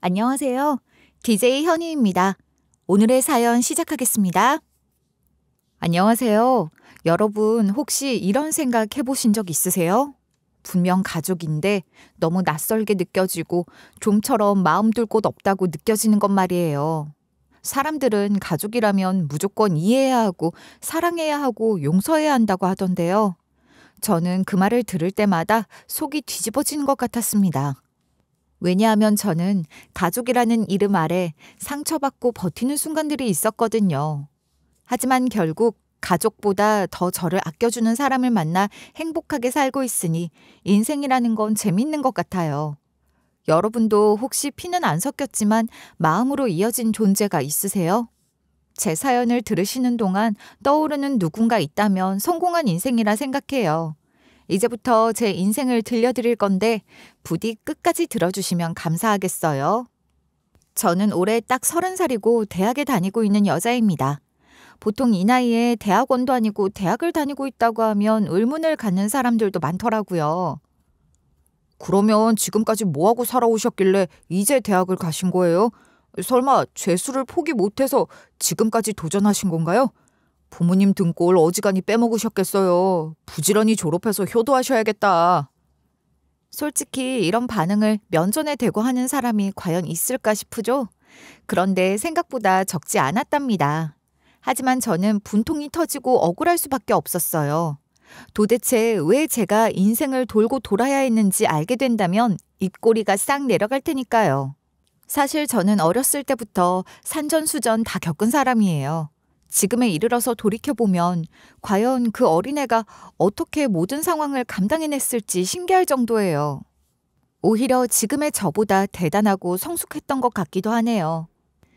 안녕하세요. DJ 현희입니다. 오늘의 사연 시작하겠습니다. 안녕하세요. 여러분 혹시 이런 생각 해보신 적 있으세요? 분명 가족인데 너무 낯설게 느껴지고 좀처럼 마음 둘 곳 없다고 느껴지는 것 말이에요. 사람들은 가족이라면 무조건 이해해야 하고 사랑해야 하고 용서해야 한다고 하던데요. 저는 그 말을 들을 때마다 속이 뒤집어지는 것 같았습니다. 왜냐하면 저는 가족이라는 이름 아래 상처받고 버티는 순간들이 있었거든요. 하지만 결국 가족보다 더 저를 아껴주는 사람을 만나 행복하게 살고 있으니 인생이라는 건 재밌는 것 같아요. 여러분도 혹시 피는 안 섞였지만 마음으로 이어진 존재가 있으세요? 제 사연을 들으시는 동안 떠오르는 누군가 있다면 성공한 인생이라 생각해요. 이제부터 제 인생을 들려드릴 건데 부디 끝까지 들어주시면 감사하겠어요. 저는 올해 딱 30살이고 대학에 다니고 있는 여자입니다. 보통 이 나이에 대학원도 아니고 대학을 다니고 있다고 하면 의문을 갖는 사람들도 많더라고요. 그러면 지금까지 뭐하고 살아오셨길래 이제 대학을 가신 거예요? 설마 죄수를 포기 못해서 지금까지 도전하신 건가요? 부모님 등골 어지간히 빼먹으셨겠어요. 부지런히 졸업해서 효도하셔야겠다. 솔직히 이런 반응을 면전에 대고 하는 사람이 과연 있을까 싶으죠? 그런데 생각보다 적지 않았답니다. 하지만 저는 분통이 터지고 억울할 수밖에 없었어요. 도대체 왜 제가 인생을 돌고 돌아야 했는지 알게 된다면 입꼬리가 싹 내려갈 테니까요. 사실 저는 어렸을 때부터 산전수전 다 겪은 사람이에요. 지금에 이르러서 돌이켜보면 과연 그 어린애가 어떻게 모든 상황을 감당해냈을지 신기할 정도예요. 오히려 지금의 저보다 대단하고 성숙했던 것 같기도 하네요.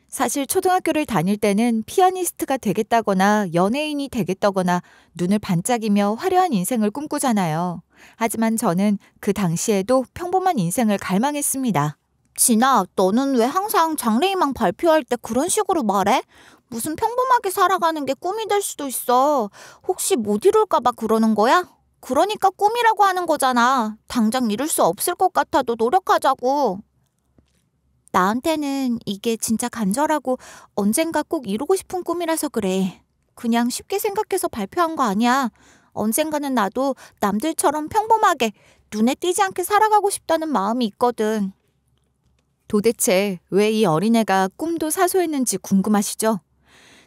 사실 초등학교를 다닐 때는 피아니스트가 되겠다거나 연예인이 되겠다거나 눈을 반짝이며 화려한 인생을 꿈꾸잖아요. 하지만 저는 그 당시에도 평범한 인생을 갈망했습니다. 진아, 너는 왜 항상 장래희망 발표할 때 그런 식으로 말해? 무슨 평범하게 살아가는 게 꿈이 될 수도 있어. 혹시 못 이룰까 봐 그러는 거야? 그러니까 꿈이라고 하는 거잖아. 당장 이룰 수 없을 것 같아도 노력하자고. 나한테는 이게 진짜 간절하고 언젠가 꼭 이루고 싶은 꿈이라서 그래. 그냥 쉽게 생각해서 발표한 거 아니야. 언젠가는 나도 남들처럼 평범하게 눈에 띄지 않게 살아가고 싶다는 마음이 있거든. 도대체 왜 이 어린애가 꿈도 사소했는지 궁금하시죠?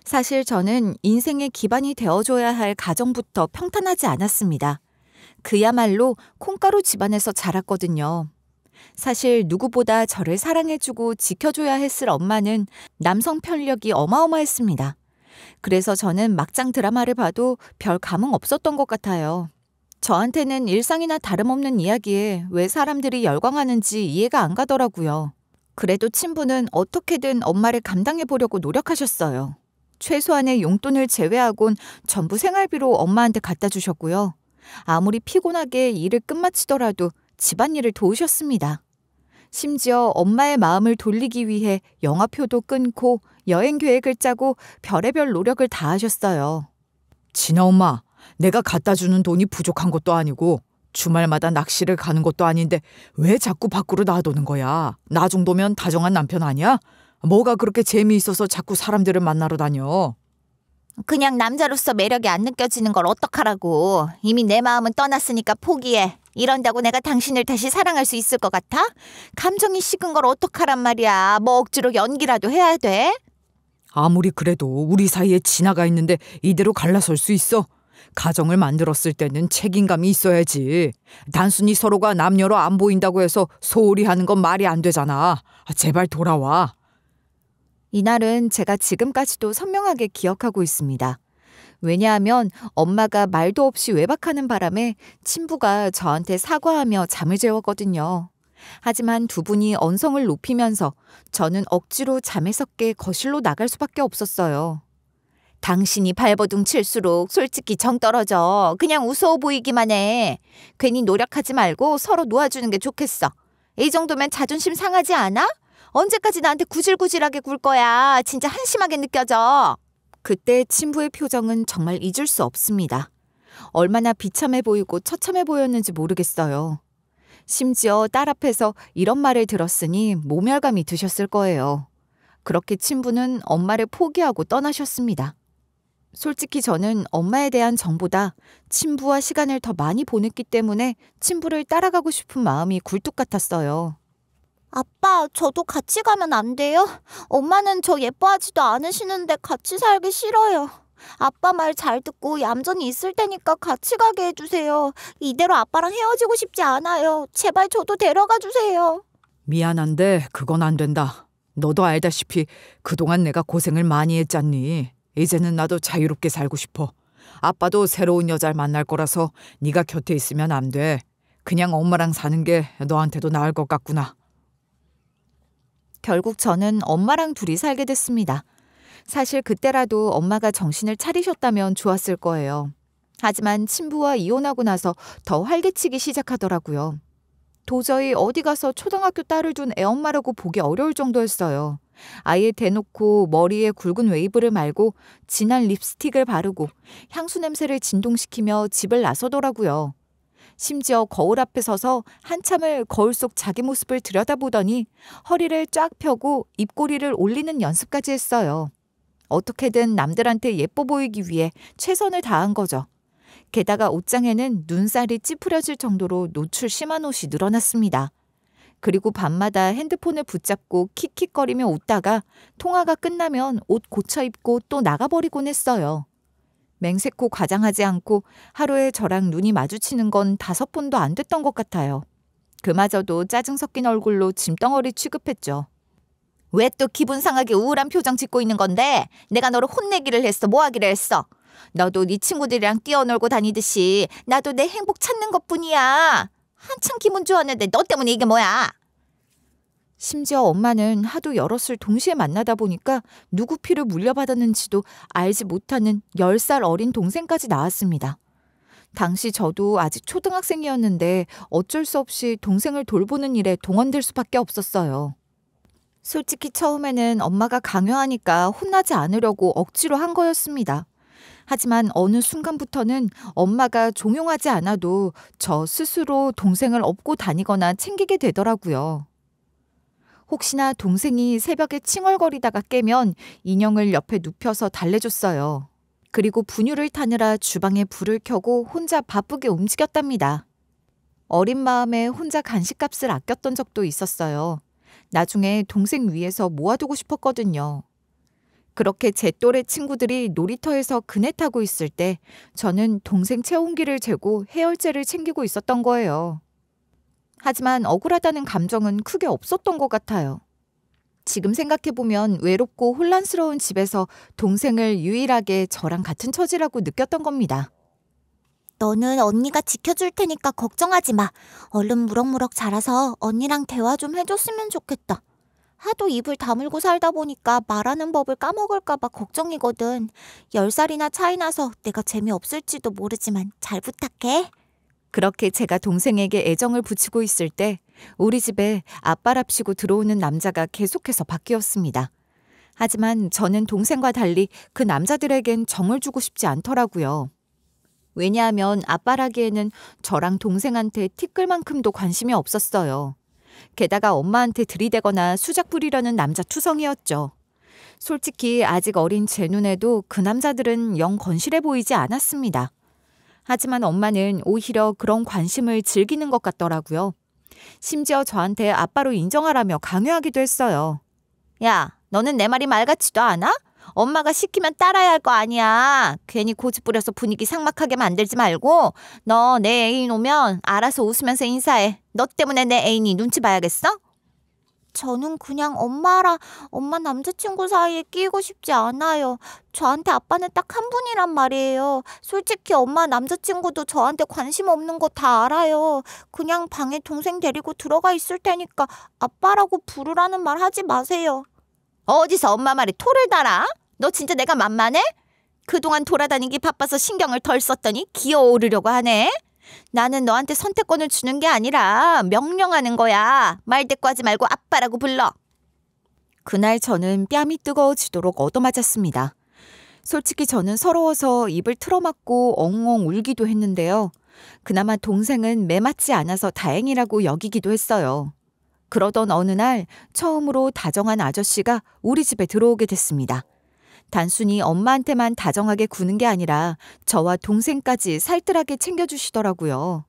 사실 저는 인생의 기반이 되어줘야 할 가정부터 평탄하지 않았습니다. 그야말로 콩가루 집안에서 자랐거든요. 사실 누구보다 저를 사랑해주고 지켜줘야 했을 엄마는 남성 편력이 어마어마했습니다. 그래서 저는 막장 드라마를 봐도 별 감흥 없었던 것 같아요. 저한테는 일상이나 다름없는 이야기에 왜 사람들이 열광하는지 이해가 안 가더라고요. 그래도 친부는 어떻게든 엄마를 감당해보려고 노력하셨어요. 최소한의 용돈을 제외하곤 전부 생활비로 엄마한테 갖다 주셨고요. 아무리 피곤하게 일을 끝마치더라도 집안일을 도우셨습니다. 심지어 엄마의 마음을 돌리기 위해 영화표도 끊고 여행 계획을 짜고 별의별 노력을 다하셨어요. 진아 엄마, 내가 갖다 주는 돈이 부족한 것도 아니고 주말마다 낚시를 가는 것도 아닌데 왜 자꾸 밖으로 놔두는 거야? 나 정도면 다정한 남편 아니야? 뭐가 그렇게 재미있어서 자꾸 사람들을 만나러 다녀? 그냥 남자로서 매력이 안 느껴지는 걸 어떡하라고. 이미 내 마음은 떠났으니까 포기해. 이런다고 내가 당신을 다시 사랑할 수 있을 것 같아? 감정이 식은 걸 어떡하란 말이야. 뭐 억지로 연기라도 해야 돼? 아무리 그래도 우리 사이에 진아가 있는데 이대로 갈라설 수 있어? 가정을 만들었을 때는 책임감이 있어야지. 단순히 서로가 남녀로 안 보인다고 해서 소홀히 하는 건 말이 안 되잖아. 제발 돌아와. 이날은 제가 지금까지도 선명하게 기억하고 있습니다. 왜냐하면 엄마가 말도 없이 외박하는 바람에 친부가 저한테 사과하며 잠을 재웠거든요. 하지만 두 분이 언성을 높이면서 저는 억지로 잠에서 깨 거실로 나갈 수밖에 없었어요. 당신이 발버둥 칠수록 솔직히 정 떨어져. 그냥 우스워 보이기만 해. 괜히 노력하지 말고 서로 놓아주는 게 좋겠어. 이 정도면 자존심 상하지 않아? 언제까지 나한테 구질구질하게 굴 거야. 진짜 한심하게 느껴져. 그때 친부의 표정은 정말 잊을 수 없습니다. 얼마나 비참해 보이고 처참해 보였는지 모르겠어요. 심지어 딸 앞에서 이런 말을 들었으니 모멸감이 드셨을 거예요. 그렇게 친부는 엄마를 포기하고 떠나셨습니다. 솔직히 저는 엄마에 대한 정보다 친부와 시간을 더 많이 보냈기 때문에 친부를 따라가고 싶은 마음이 굴뚝 같았어요. 아빠, 저도 같이 가면 안 돼요? 엄마는 저 예뻐하지도 않으시는데 같이 살기 싫어요. 아빠 말 잘 듣고 얌전히 있을 테니까 같이 가게 해주세요. 이대로 아빠랑 헤어지고 싶지 않아요. 제발 저도 데려가 주세요. 미안한데 그건 안 된다. 너도 알다시피 그동안 내가 고생을 많이 했잖니. 이제는 나도 자유롭게 살고 싶어. 아빠도 새로운 여자를 만날 거라서 네가 곁에 있으면 안 돼. 그냥 엄마랑 사는 게 너한테도 나을 것 같구나. 결국 저는 엄마랑 둘이 살게 됐습니다. 사실 그때라도 엄마가 정신을 차리셨다면 좋았을 거예요. 하지만 친부와 이혼하고 나서 더 활개치기 시작하더라고요. 도저히 어디 가서 초등학교 딸을 둔 애엄마라고 보기 어려울 정도였어요. 아예 대놓고 머리에 굵은 웨이브를 말고 진한 립스틱을 바르고 향수 냄새를 진동시키며 집을 나서더라고요. 심지어 거울 앞에 서서 한참을 거울 속 자기 모습을 들여다보더니 허리를 쫙 펴고 입꼬리를 올리는 연습까지 했어요. 어떻게든 남들한테 예뻐 보이기 위해 최선을 다한 거죠. 게다가 옷장에는 눈살이 찌푸려질 정도로 노출 심한 옷이 늘어났습니다. 그리고 밤마다 핸드폰을 붙잡고 킥킥거리며 웃다가 통화가 끝나면 옷 고쳐 입고 또 나가버리곤 했어요. 맹세코 과장하지 않고 하루에 저랑 눈이 마주치는 건 5번도 안 됐던 것 같아요. 그마저도 짜증 섞인 얼굴로 짐덩어리 취급했죠. 왜 또 기분 상하게 우울한 표정 짓고 있는 건데? 내가 너를 혼내기를 했어? 뭐 하기를 했어? 너도 네 친구들이랑 뛰어놀고 다니듯이 나도 내 행복 찾는 것뿐이야. 한참 기분 좋았는데 너 때문에 이게 뭐야? 심지어 엄마는 하도 여럿을 동시에 만나다 보니까 누구 피를 물려받았는지도 알지 못하는 10살 어린 동생까지 나왔습니다. 당시 저도 아직 초등학생이었는데 어쩔 수 없이 동생을 돌보는 일에 동원될 수밖에 없었어요. 솔직히 처음에는 엄마가 강요하니까 혼나지 않으려고 억지로 한 거였습니다. 하지만 어느 순간부터는 엄마가 종용하지 않아도 저 스스로 동생을 업고 다니거나 챙기게 되더라고요. 혹시나 동생이 새벽에 칭얼거리다가 깨면 인형을 옆에 눕혀서 달래줬어요. 그리고 분유를 타느라 주방에 불을 켜고 혼자 바쁘게 움직였답니다. 어린 마음에 혼자 간식값을 아꼈던 적도 있었어요. 나중에 동생 위해서 모아두고 싶었거든요. 그렇게 제 또래 친구들이 놀이터에서 그네 타고 있을 때 저는 동생 체온기를 재고 해열제를 챙기고 있었던 거예요. 하지만 억울하다는 감정은 크게 없었던 것 같아요. 지금 생각해보면 외롭고 혼란스러운 집에서 동생을 유일하게 저랑 같은 처지라고 느꼈던 겁니다. 너는 언니가 지켜줄 테니까 걱정하지 마. 얼른 무럭무럭 자라서 언니랑 대화 좀 해줬으면 좋겠다. 하도 입을 다물고 살다 보니까 말하는 법을 까먹을까 봐 걱정이거든. 10살이나 차이 나서 내가 재미없을지도 모르지만 잘 부탁해. 그렇게 제가 동생에게 애정을 붙이고 있을 때 우리 집에 아빠랍시고 들어오는 남자가 계속해서 바뀌었습니다. 하지만 저는 동생과 달리 그 남자들에겐 정을 주고 싶지 않더라고요. 왜냐하면 아빠라기에는 저랑 동생한테 티끌만큼도 관심이 없었어요. 게다가 엄마한테 들이대거나 수작 부리려는 남자 투성이었죠. 솔직히 아직 어린 제 눈에도 그 남자들은 영 건실해 보이지 않았습니다. 하지만 엄마는 오히려 그런 관심을 즐기는 것 같더라고요. 심지어 저한테 아빠로 인정하라며 강요하기도 했어요. 야, 너는 내 말이 말 같지도 않아? 엄마가 시키면 따라야 할 거 아니야. 괜히 고집 부려서 분위기 삭막하게 만들지 말고 너 내 애인 오면 알아서 웃으면서 인사해. 너 때문에 내 애인이 눈치 봐야겠어? 저는 그냥 엄마 남자친구 사이에 끼고 싶지 않아요. 저한테 아빠는 딱 한 분이란 말이에요. 솔직히 엄마 남자친구도 저한테 관심 없는 거 다 알아요. 그냥 방에 동생 데리고 들어가 있을 테니까 아빠라고 부르라는 말 하지 마세요. 어디서 엄마 말에 토를 달아? 너 진짜 내가 만만해? 그동안 돌아다니기 바빠서 신경을 덜 썼더니 기어오르려고 하네. 나는 너한테 선택권을 주는 게 아니라 명령하는 거야. 말대꾸하지 말고 아빠라고 불러. 그날 저는 뺨이 뜨거워지도록 얻어맞았습니다. 솔직히 저는 서러워서 입을 틀어막고 엉엉 울기도 했는데요. 그나마 동생은 매맞지 않아서 다행이라고 여기기도 했어요. 그러던 어느 날 처음으로 다정한 아저씨가 우리 집에 들어오게 됐습니다. 단순히 엄마한테만 다정하게 구는 게 아니라 저와 동생까지 살뜰하게 챙겨주시더라고요.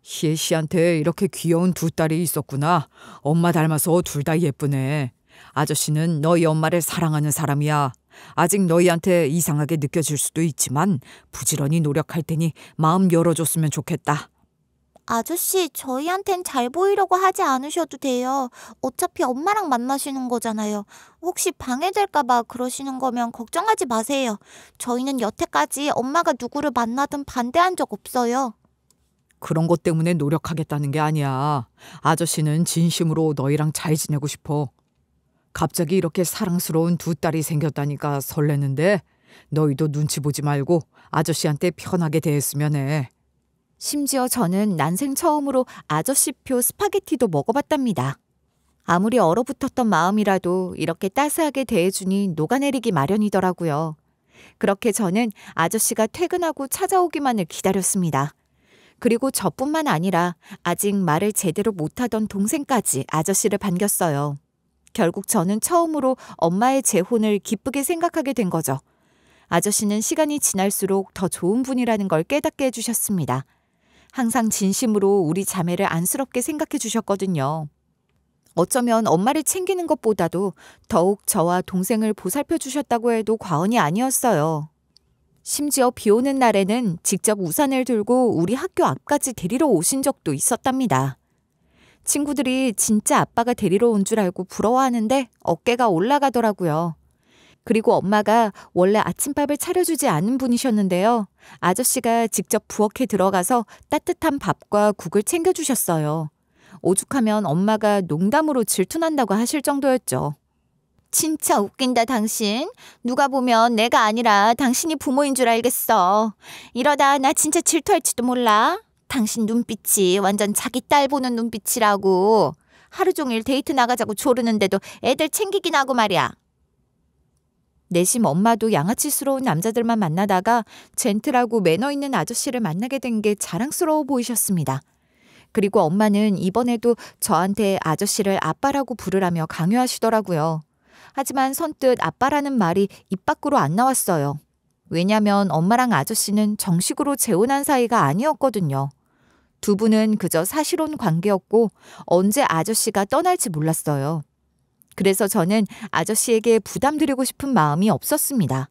희애 씨한테 이렇게 귀여운 두 딸이 있었구나. 엄마 닮아서 둘 다 예쁘네. 아저씨는 너희 엄마를 사랑하는 사람이야. 아직 너희한테 이상하게 느껴질 수도 있지만 부지런히 노력할 테니 마음 열어줬으면 좋겠다. 아저씨, 저희한텐 잘 보이려고 하지 않으셔도 돼요. 어차피 엄마랑 만나시는 거잖아요. 혹시 방해될까봐 그러시는 거면 걱정하지 마세요. 저희는 여태까지 엄마가 누구를 만나든 반대한 적 없어요. 그런 것 때문에 노력하겠다는 게 아니야. 아저씨는 진심으로 너희랑 잘 지내고 싶어. 갑자기 이렇게 사랑스러운 두 딸이 생겼다니까 설레는데 너희도 눈치 보지 말고 아저씨한테 편하게 대했으면 해. 심지어 저는 난생 처음으로 아저씨표 스파게티도 먹어봤답니다. 아무리 얼어붙었던 마음이라도 이렇게 따스하게 대해주니 녹아내리기 마련이더라고요. 그렇게 저는 아저씨가 퇴근하고 찾아오기만을 기다렸습니다. 그리고 저뿐만 아니라 아직 말을 제대로 못하던 동생까지 아저씨를 반겼어요. 결국 저는 처음으로 엄마의 재혼을 기쁘게 생각하게 된 거죠. 아저씨는 시간이 지날수록 더 좋은 분이라는 걸 깨닫게 해주셨습니다. 항상 진심으로 우리 자매를 안쓰럽게 생각해 주셨거든요. 어쩌면 엄마를 챙기는 것보다도 더욱 저와 동생을 보살펴 주셨다고 해도 과언이 아니었어요. 심지어 비 오는 날에는 직접 우산을 들고 우리 학교 앞까지 데리러 오신 적도 있었답니다. 친구들이 진짜 아빠가 데리러 온 줄 알고 부러워하는데 어깨가 올라가더라고요. 그리고 엄마가 원래 아침밥을 차려주지 않은 분이셨는데요. 아저씨가 직접 부엌에 들어가서 따뜻한 밥과 국을 챙겨주셨어요. 오죽하면 엄마가 농담으로 질투난다고 하실 정도였죠. 진짜 웃긴다, 당신. 누가 보면 내가 아니라 당신이 부모인 줄 알겠어. 이러다 나 진짜 질투할지도 몰라. 당신 눈빛이 완전 자기 딸 보는 눈빛이라고. 하루 종일 데이트 나가자고 조르는데도 애들 챙기긴 하고 말이야. 내심 엄마도 양아치스러운 남자들만 만나다가 젠틀하고 매너 있는 아저씨를 만나게 된 게 자랑스러워 보이셨습니다. 그리고 엄마는 이번에도 저한테 아저씨를 아빠라고 부르라며 강요하시더라고요. 하지만 선뜻 아빠라는 말이 입 밖으로 안 나왔어요. 왜냐면 엄마랑 아저씨는 정식으로 재혼한 사이가 아니었거든요. 두 분은 그저 사실혼 관계였고 언제 아저씨가 떠날지 몰랐어요. 그래서 저는 아저씨에게 부담드리고 싶은 마음이 없었습니다.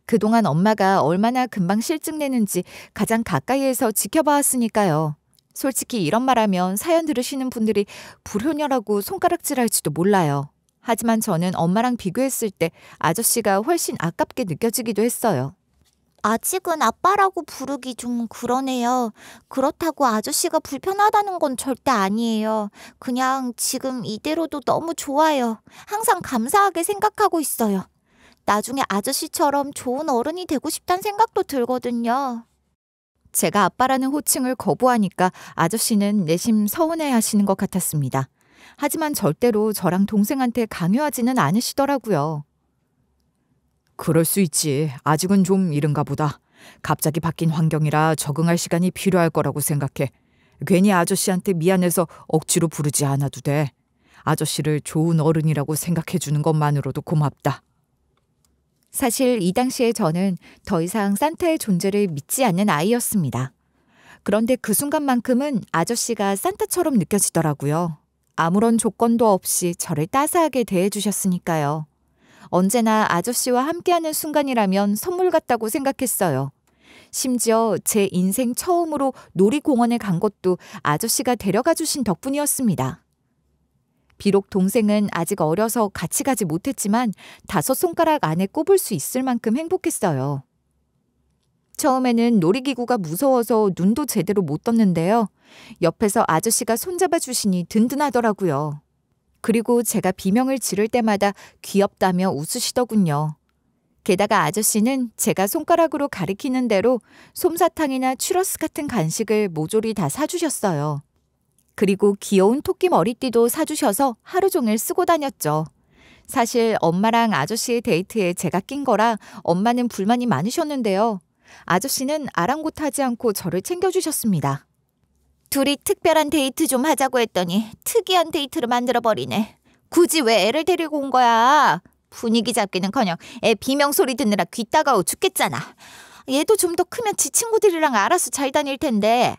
그동안 엄마가 얼마나 금방 실증내는지 가장 가까이에서 지켜봐왔으니까요. 솔직히 이런 말하면 사연 들으시는 분들이 불효녀라고 손가락질할지도 몰라요. 하지만 저는 엄마랑 비교했을 때 아저씨가 훨씬 아깝게 느껴지기도 했어요. 아직은 아빠라고 부르기 좀 그러네요. 그렇다고 아저씨가 불편하다는 건 절대 아니에요. 그냥 지금 이대로도 너무 좋아요. 항상 감사하게 생각하고 있어요. 나중에 아저씨처럼 좋은 어른이 되고 싶다는 생각도 들거든요. 제가 아빠라는 호칭을 거부하니까 아저씨는 내심 서운해 하시는 것 같았습니다. 하지만 절대로 저랑 동생한테 강요하지는 않으시더라고요. 그럴 수 있지. 아직은 좀 이른가 보다. 갑자기 바뀐 환경이라 적응할 시간이 필요할 거라고 생각해. 괜히 아저씨한테 미안해서 억지로 부르지 않아도 돼. 아저씨를 좋은 어른이라고 생각해 주는 것만으로도 고맙다. 사실 이 당시에 저는 더 이상 산타의 존재를 믿지 않는 아이였습니다. 그런데 그 순간만큼은 아저씨가 산타처럼 느껴지더라고요. 아무런 조건도 없이 저를 따스하게 대해주셨으니까요. 언제나 아저씨와 함께하는 순간이라면 선물 같다고 생각했어요. 심지어 제 인생 처음으로 놀이공원에 간 것도 아저씨가 데려가 주신 덕분이었습니다. 비록 동생은 아직 어려서 같이 가지 못했지만 5손가락 안에 꼽을 수 있을 만큼 행복했어요. 처음에는 놀이기구가 무서워서 눈도 제대로 못 떴는데요. 옆에서 아저씨가 손잡아 주시니 든든하더라고요. 그리고 제가 비명을 지를 때마다 귀엽다며 웃으시더군요. 게다가 아저씨는 제가 손가락으로 가리키는 대로 솜사탕이나 추러스 같은 간식을 모조리 다 사주셨어요. 그리고 귀여운 토끼 머리띠도 사주셔서 하루 종일 쓰고 다녔죠. 사실 엄마랑 아저씨의 데이트에 제가 낀 거라 엄마는 불만이 많으셨는데요. 아저씨는 아랑곳하지 않고 저를 챙겨주셨습니다. 둘이 특별한 데이트 좀 하자고 했더니 특이한 데이트를 만들어버리네. 굳이 왜 애를 데리고 온 거야? 분위기 잡기는커녕 애 비명소리 듣느라 귀 따가워 죽겠잖아. 얘도 좀 더 크면 지 친구들이랑 알아서 잘 다닐 텐데.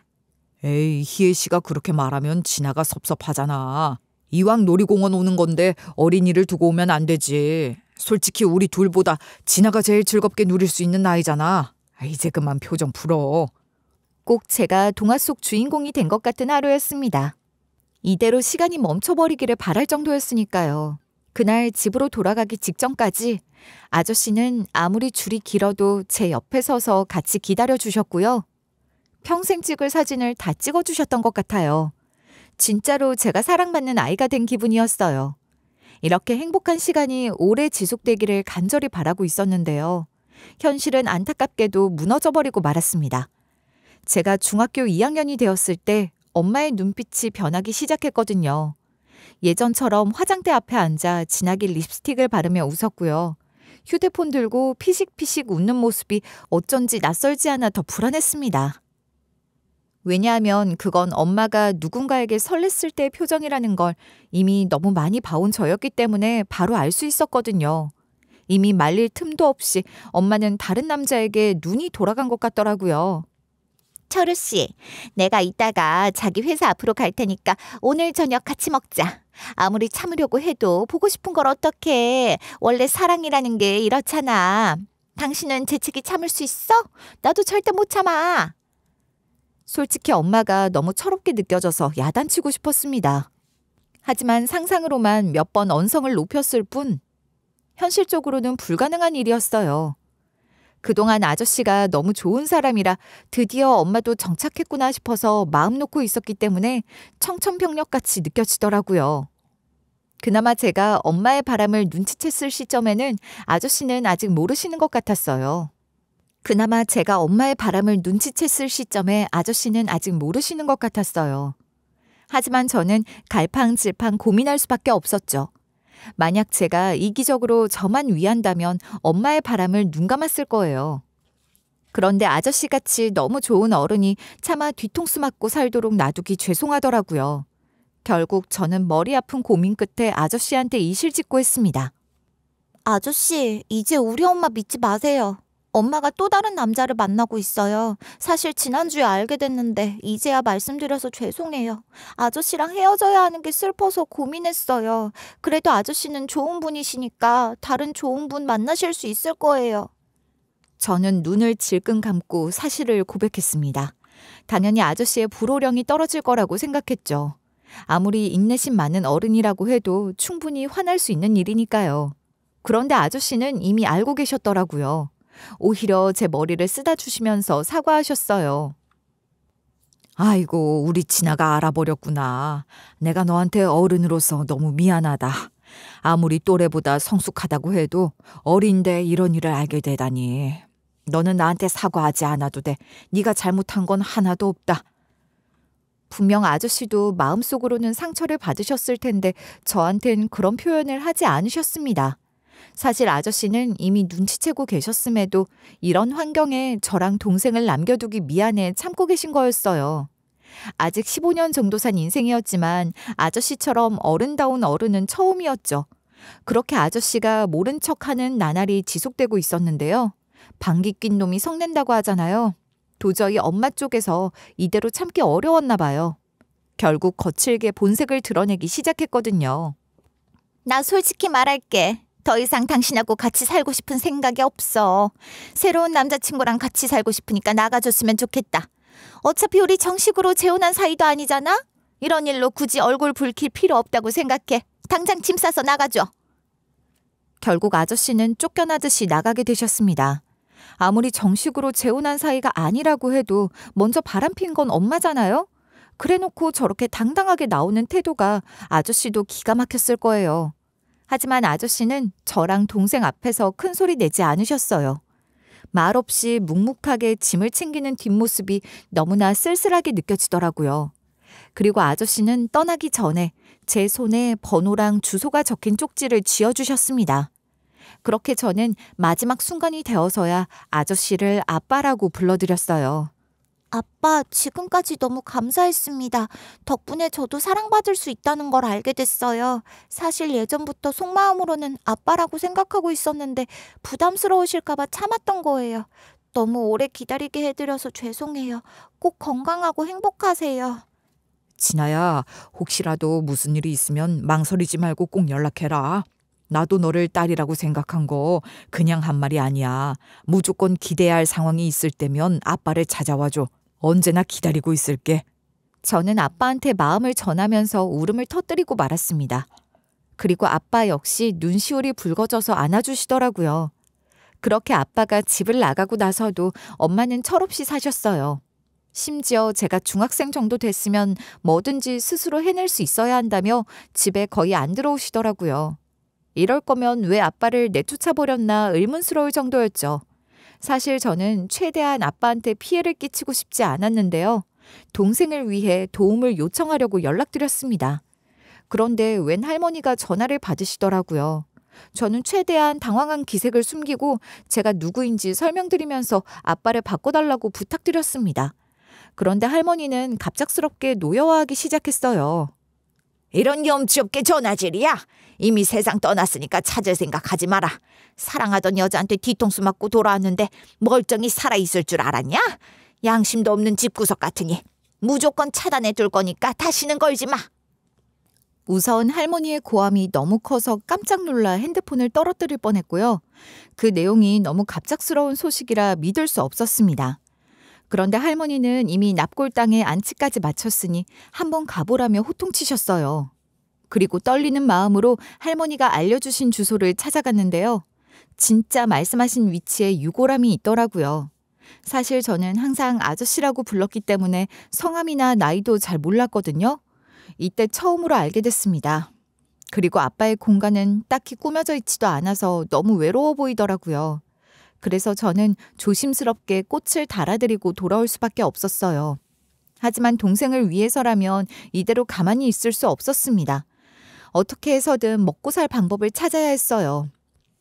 에이, 희애 씨가 그렇게 말하면 진아가 섭섭하잖아. 이왕 놀이공원 오는 건데 어린이를 두고 오면 안 되지. 솔직히 우리 둘보다 진아가 제일 즐겁게 누릴 수 있는 나이잖아. 이제 그만 표정 풀어. 꼭 제가 동화 속 주인공이 된 것 같은 하루였습니다. 이대로 시간이 멈춰버리기를 바랄 정도였으니까요. 그날 집으로 돌아가기 직전까지 아저씨는 아무리 줄이 길어도 제 옆에 서서 같이 기다려주셨고요. 평생 찍을 사진을 다 찍어주셨던 것 같아요. 진짜로 제가 사랑받는 아이가 된 기분이었어요. 이렇게 행복한 시간이 오래 지속되기를 간절히 바라고 있었는데요. 현실은 안타깝게도 무너져버리고 말았습니다. 제가 중학교 2학년이 되었을 때 엄마의 눈빛이 변하기 시작했거든요. 예전처럼 화장대 앞에 앉아 진하게 립스틱을 바르며 웃었고요. 휴대폰 들고 피식피식 웃는 모습이 어쩐지 낯설지 않아 더 불안했습니다. 왜냐하면 그건 엄마가 누군가에게 설렜을 때의 표정이라는 걸 이미 너무 많이 봐온 저였기 때문에 바로 알 수 있었거든요. 이미 말릴 틈도 없이 엄마는 다른 남자에게 눈이 돌아간 것 같더라고요. 철우 씨, 내가 이따가 자기 회사 앞으로 갈 테니까 오늘 저녁 같이 먹자. 아무리 참으려고 해도 보고 싶은 걸 어떡해. 원래 사랑이라는 게 이렇잖아. 당신은 재채기 참을 수 있어? 나도 절대 못 참아. 솔직히 엄마가 너무 철없게 느껴져서 야단치고 싶었습니다. 하지만 상상으로만 몇 번 언성을 높였을 뿐 현실적으로는 불가능한 일이었어요. 그동안 아저씨가 너무 좋은 사람이라 드디어 엄마도 정착했구나 싶어서 마음 놓고 있었기 때문에 청천벽력같이 느껴지더라고요. 그나마 제가 엄마의 바람을 눈치챘을 시점에는 아저씨는 아직 모르시는 것 같았어요. 하지만 저는 갈팡질팡 고민할 수밖에 없었죠. 만약 제가 이기적으로 저만 위한다면 엄마의 바람을 눈감았을 거예요. 그런데 아저씨같이 너무 좋은 어른이 차마 뒤통수 맞고 살도록 놔두기 죄송하더라고요. 결국 저는 머리 아픈 고민 끝에 아저씨한테 이실직고 했습니다. 아저씨, 이제 우리 엄마 믿지 마세요. 엄마가 또 다른 남자를 만나고 있어요. 사실 지난주에 알게 됐는데 이제야 말씀드려서 죄송해요. 아저씨랑 헤어져야 하는 게 슬퍼서 고민했어요. 그래도 아저씨는 좋은 분이시니까 다른 좋은 분 만나실 수 있을 거예요. 저는 눈을 질끈 감고 사실을 고백했습니다. 당연히 아저씨의 불호령이 떨어질 거라고 생각했죠. 아무리 인내심 많은 어른이라고 해도 충분히 화날 수 있는 일이니까요. 그런데 아저씨는 이미 알고 계셨더라고요. 오히려 제 머리를 쓰다 주시면서 사과하셨어요. 아이고, 우리 진아가 알아버렸구나. 내가 너한테 어른으로서 너무 미안하다. 아무리 또래보다 성숙하다고 해도 어린데 이런 일을 알게 되다니. 너는 나한테 사과하지 않아도 돼. 네가 잘못한 건 하나도 없다. 분명 아저씨도 마음속으로는 상처를 받으셨을 텐데 저한텐 그런 표현을 하지 않으셨습니다. 사실 아저씨는 이미 눈치채고 계셨음에도 이런 환경에 저랑 동생을 남겨두기 미안해 참고 계신 거였어요. 아직 15년 정도 산 인생이었지만 아저씨처럼 어른다운 어른은 처음이었죠. 그렇게 아저씨가 모른 척하는 나날이 지속되고 있었는데요. 방귀 낀 놈이 성낸다고 하잖아요. 도저히 엄마 쪽에서 이대로 참기 어려웠나 봐요. 결국 거칠게 본색을 드러내기 시작했거든요. 나 솔직히 말할게. 더 이상 당신하고 같이 살고 싶은 생각이 없어. 새로운 남자친구랑 같이 살고 싶으니까 나가줬으면 좋겠다. 어차피 우리 정식으로 재혼한 사이도 아니잖아? 이런 일로 굳이 얼굴 붉힐 필요 없다고 생각해. 당장 짐 싸서 나가줘. 결국 아저씨는 쫓겨나듯이 나가게 되셨습니다. 아무리 정식으로 재혼한 사이가 아니라고 해도 먼저 바람핀 건 엄마잖아요? 그래놓고 저렇게 당당하게 나오는 태도가 아저씨도 기가 막혔을 거예요. 하지만 아저씨는 저랑 동생 앞에서 큰 소리 내지 않으셨어요. 말없이 묵묵하게 짐을 챙기는 뒷모습이 너무나 쓸쓸하게 느껴지더라고요. 그리고 아저씨는 떠나기 전에 제 손에 번호랑 주소가 적힌 쪽지를 쥐어주셨습니다. 그렇게 저는 마지막 순간이 되어서야 아저씨를 아빠라고 불러드렸어요. 아빠, 지금까지 너무 감사했습니다. 덕분에 저도 사랑받을 수 있다는 걸 알게 됐어요. 사실 예전부터 속마음으로는 아빠라고 생각하고 있었는데 부담스러우실까봐 참았던 거예요. 너무 오래 기다리게 해드려서 죄송해요. 꼭 건강하고 행복하세요. 진아야, 혹시라도 무슨 일이 있으면 망설이지 말고 꼭 연락해라. 나도 너를 딸이라고 생각한 거 그냥 한 말이 아니야. 무조건 기대야 할 상황이 있을 때면 아빠를 찾아와줘. 언제나 기다리고 있을게. 저는 아빠한테 마음을 전하면서 울음을 터뜨리고 말았습니다. 그리고 아빠 역시 눈시울이 붉어져서 안아주시더라고요. 그렇게 아빠가 집을 나가고 나서도 엄마는 철없이 사셨어요. 심지어 제가 중학생 정도 됐으면 뭐든지 스스로 해낼 수 있어야 한다며 집에 거의 안 들어오시더라고요. 이럴 거면 왜 아빠를 내쫓아버렸나 의문스러울 정도였죠. 사실 저는 최대한 아빠한테 피해를 끼치고 싶지 않았는데요. 동생을 위해 도움을 요청하려고 연락드렸습니다. 그런데 웬 할머니가 전화를 받으시더라고요. 저는 최대한 당황한 기색을 숨기고 제가 누구인지 설명드리면서 아빠를 바꿔달라고 부탁드렸습니다. 그런데 할머니는 갑작스럽게 노여워하기 시작했어요. 이런 염치 없게 전화질이야. 이미 세상 떠났으니까 찾을 생각하지 마라. 사랑하던 여자한테 뒤통수 맞고 돌아왔는데 멀쩡히 살아있을 줄 알았냐? 양심도 없는 집구석 같으니 무조건 차단해 둘 거니까 다시는 걸지 마. 우선 할머니의 고함이 너무 커서 깜짝 놀라 핸드폰을 떨어뜨릴 뻔했고요. 그 내용이 너무 갑작스러운 소식이라 믿을 수 없었습니다. 그런데 할머니는 이미 납골당에 안치까지 마쳤으니 한번 가보라며 호통치셨어요. 그리고 떨리는 마음으로 할머니가 알려주신 주소를 찾아갔는데요. 진짜 말씀하신 위치에 유골함이 있더라고요. 사실 저는 항상 아저씨라고 불렀기 때문에 성함이나 나이도 잘 몰랐거든요. 이때 처음으로 알게 됐습니다. 그리고 아빠의 공간은 딱히 꾸며져 있지도 않아서 너무 외로워 보이더라고요. 그래서 저는 조심스럽게 꽃을 달아드리고 돌아올 수밖에 없었어요. 하지만 동생을 위해서라면 이대로 가만히 있을 수 없었습니다. 어떻게 해서든 먹고 살 방법을 찾아야 했어요.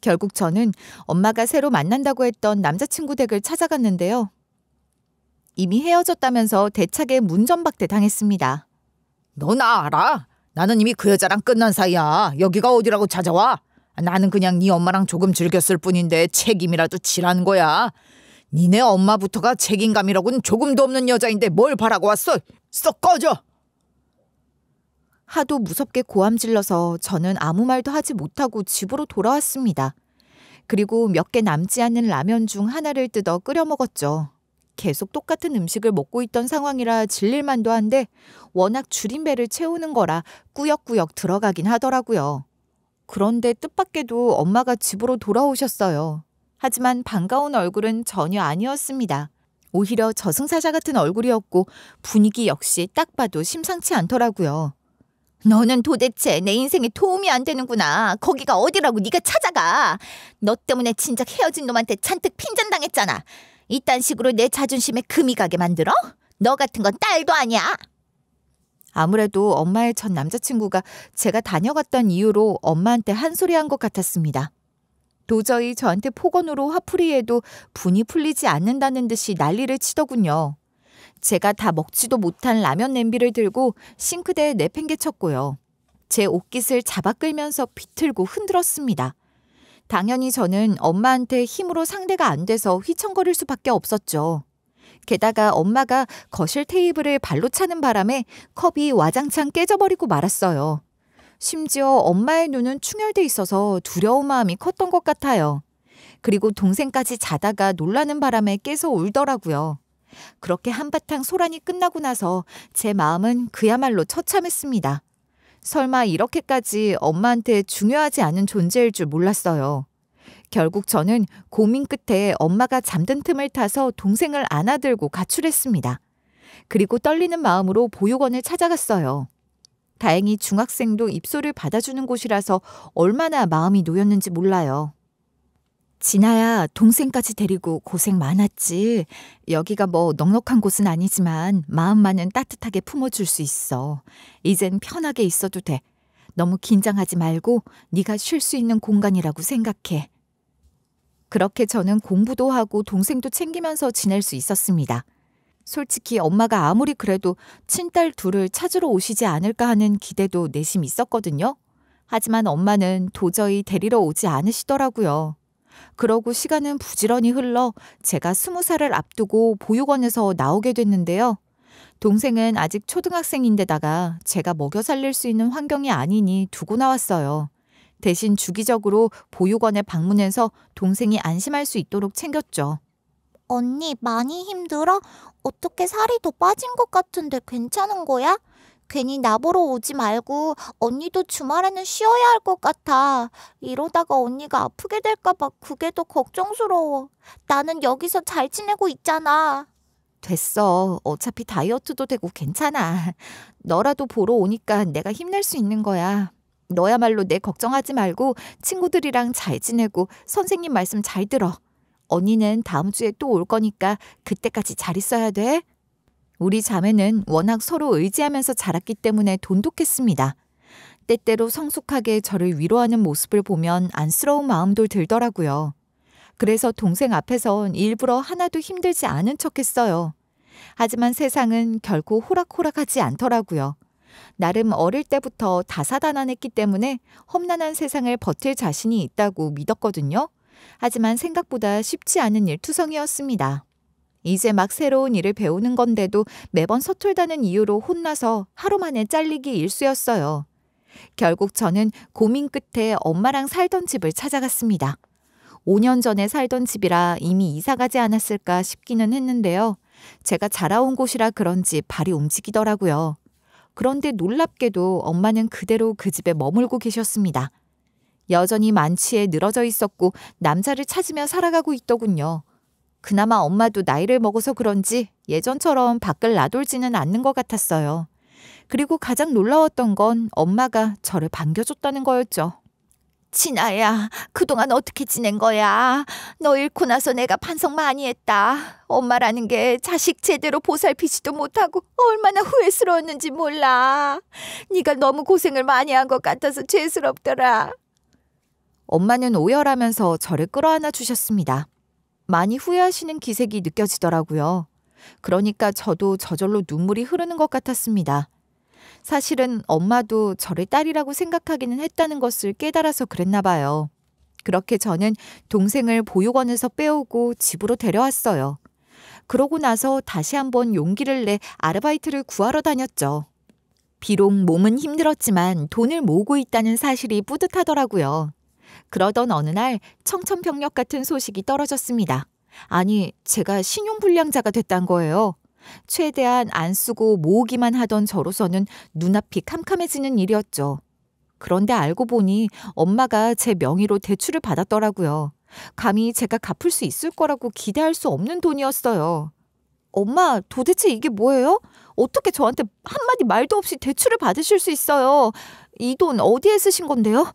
결국 저는 엄마가 새로 만난다고 했던 남자친구 댁을 찾아갔는데요. 이미 헤어졌다면서 대차게 문전박대 당했습니다. 너 나 알아? 나는 이미 그 여자랑 끝난 사이야. 여기가 어디라고 찾아와? 나는 그냥 네 엄마랑 조금 즐겼을 뿐인데 책임이라도 지라는 거야. 니네 엄마부터가 책임감이라고는 조금도 없는 여자인데 뭘 바라고 왔어? 썩 꺼져! 하도 무섭게 고함 질러서 저는 아무 말도 하지 못하고 집으로 돌아왔습니다. 그리고 몇 개 남지 않는 라면 중 하나를 뜯어 끓여 먹었죠. 계속 똑같은 음식을 먹고 있던 상황이라 질릴만도 한데 워낙 줄인 배를 채우는 거라 꾸역꾸역 들어가긴 하더라고요. 그런데 뜻밖에도 엄마가 집으로 돌아오셨어요. 하지만 반가운 얼굴은 전혀 아니었습니다. 오히려 저승사자 같은 얼굴이었고 분위기 역시 딱 봐도 심상치 않더라고요. 너는 도대체 내 인생에 도움이 안 되는구나. 거기가 어디라고 네가 찾아가. 너 때문에 진작 헤어진 놈한테 잔뜩 핀잔당했잖아. 이딴 식으로 내 자존심에 금이 가게 만들어? 너 같은 건 딸도 아니야. 아무래도 엄마의 전 남자친구가 제가 다녀갔던 이유로 엄마한테 한 소리 한 것 같았습니다. 도저히 저한테 폭언으로 화풀이해도 분이 풀리지 않는다는 듯이 난리를 치더군요. 제가 다 먹지도 못한 라면 냄비를 들고 싱크대에 내팽개쳤고요. 제 옷깃을 잡아 끌면서 비틀고 흔들었습니다. 당연히 저는 엄마한테 힘으로 상대가 안 돼서 휘청거릴 수밖에 없었죠. 게다가 엄마가 거실 테이블을 발로 차는 바람에 컵이 와장창 깨져버리고 말았어요. 심지어 엄마의 눈은 충혈돼 있어서 두려운 마음이 컸던 것 같아요. 그리고 동생까지 자다가 놀라는 바람에 깨서 울더라고요. 그렇게 한바탕 소란이 끝나고 나서 제 마음은 그야말로 처참했습니다. 설마 이렇게까지 엄마한테 중요하지 않은 존재일 줄 몰랐어요. 결국 저는 고민 끝에 엄마가 잠든 틈을 타서 동생을 안아들고 가출했습니다. 그리고 떨리는 마음으로 보육원을 찾아갔어요. 다행히 중학생도 입소를 받아주는 곳이라서 얼마나 마음이 놓였는지 몰라요. 진아야, 동생까지 데리고 고생 많았지. 여기가 뭐 넉넉한 곳은 아니지만 마음만은 따뜻하게 품어줄 수 있어. 이젠 편하게 있어도 돼. 너무 긴장하지 말고 네가 쉴 수 있는 공간이라고 생각해. 그렇게 저는 공부도 하고 동생도 챙기면서 지낼 수 있었습니다. 솔직히 엄마가 아무리 그래도 친딸 둘을 찾으러 오시지 않을까 하는 기대도 내심 있었거든요. 하지만 엄마는 도저히 데리러 오지 않으시더라고요. 그러고 시간은 부지런히 흘러 제가 20살을 앞두고 보육원에서 나오게 됐는데요. 동생은 아직 초등학생인데다가 제가 먹여 살릴 수 있는 환경이 아니니 두고 나왔어요. 대신 주기적으로 보육원에 방문해서 동생이 안심할 수 있도록 챙겼죠. 언니, 많이 힘들어? 어떻게 살이 더 빠진 것 같은데 괜찮은 거야? 괜히 나보러 오지 말고 언니도 주말에는 쉬어야 할 것 같아. 이러다가 언니가 아프게 될까 봐 그게 더 걱정스러워. 나는 여기서 잘 지내고 있잖아. 됐어. 어차피 다이어트도 되고 괜찮아. 너라도 보러 오니까 내가 힘낼 수 있는 거야. 너야말로 내 걱정하지 말고 친구들이랑 잘 지내고 선생님 말씀 잘 들어. 언니는 다음 주에 또 올 거니까 그때까지 잘 있어야 돼. 우리 자매는 워낙 서로 의지하면서 자랐기 때문에 돈독했습니다. 때때로 성숙하게 저를 위로하는 모습을 보면 안쓰러운 마음도 들더라고요. 그래서 동생 앞에선 일부러 하나도 힘들지 않은 척했어요. 하지만 세상은 결코 호락호락하지 않더라고요. 나름 어릴 때부터 다사다난했기 때문에 험난한 세상을 버틸 자신이 있다고 믿었거든요. 하지만 생각보다 쉽지 않은 일투성이었습니다. 이제 막 새로운 일을 배우는 건데도 매번 서툴다는 이유로 혼나서 하루 만에 잘리기 일쑤였어요. 결국 저는 고민 끝에 엄마랑 살던 집을 찾아갔습니다. 5년 전에 살던 집이라 이미 이사 가지 않았을까 싶기는 했는데요. 제가 자라온 곳이라 그런지 발이 움직이더라고요. 그런데 놀랍게도 엄마는 그대로 그 집에 머물고 계셨습니다. 여전히 만취에 늘어져 있었고 남자를 찾으며 살아가고 있더군요. 그나마 엄마도 나이를 먹어서 그런지 예전처럼 밖을 나돌지는 않는 것 같았어요. 그리고 가장 놀라웠던 건 엄마가 저를 반겨줬다는 거였죠. 진아야, 그동안 어떻게 지낸 거야? 너 잃고 나서 내가 반성 많이 했다. 엄마라는 게 자식 제대로 보살피지도 못하고 얼마나 후회스러웠는지 몰라. 네가 너무 고생을 많이 한 것 같아서 죄스럽더라. 엄마는 오열하면서 저를 끌어안아 주셨습니다. 많이 후회하시는 기색이 느껴지더라고요. 그러니까 저도 저절로 눈물이 흐르는 것 같았습니다. 사실은 엄마도 저를 딸이라고 생각하기는 했다는 것을 깨달아서 그랬나 봐요. 그렇게 저는 동생을 보육원에서 빼오고 집으로 데려왔어요. 그러고 나서 다시 한번 용기를 내 아르바이트를 구하러 다녔죠. 비록 몸은 힘들었지만 돈을 모으고 있다는 사실이 뿌듯하더라고요. 그러던 어느 날 청천벽력 같은 소식이 떨어졌습니다. 아니, 제가 신용불량자가 됐단 거예요. 최대한 안 쓰고 모으기만 하던 저로서는 눈앞이 캄캄해지는 일이었죠. 그런데 알고 보니 엄마가 제 명의로 대출을 받았더라고요. 감히 제가 갚을 수 있을 거라고 기대할 수 없는 돈이었어요. 엄마, 도대체 이게 뭐예요? 어떻게 저한테 한마디 말도 없이 대출을 받으실 수 있어요? 이 돈 어디에 쓰신 건데요?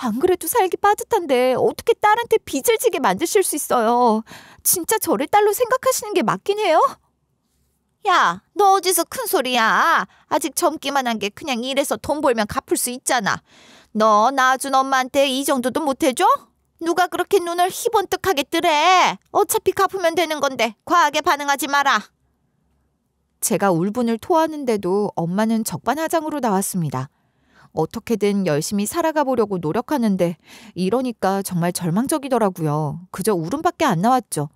안 그래도 살기 빠듯한데 어떻게 딸한테 빚을 지게 만드실 수 있어요? 진짜 저를 딸로 생각하시는 게 맞긴 해요? 야, 너 어디서 큰 소리야? 아직 젊기만 한 게 그냥 일해서 돈 벌면 갚을 수 있잖아. 너 낳아준 엄마한테 이 정도도 못 해줘? 누가 그렇게 눈을 희번뜩하게 뜨래? 어차피 갚으면 되는 건데 과하게 반응하지 마라. 제가 울분을 토하는데도 엄마는 적반하장으로 나왔습니다. 어떻게든 열심히 살아가 보려고 노력하는데 이러니까 정말 절망적이더라고요. 그저 울음밖에 안 나왔죠.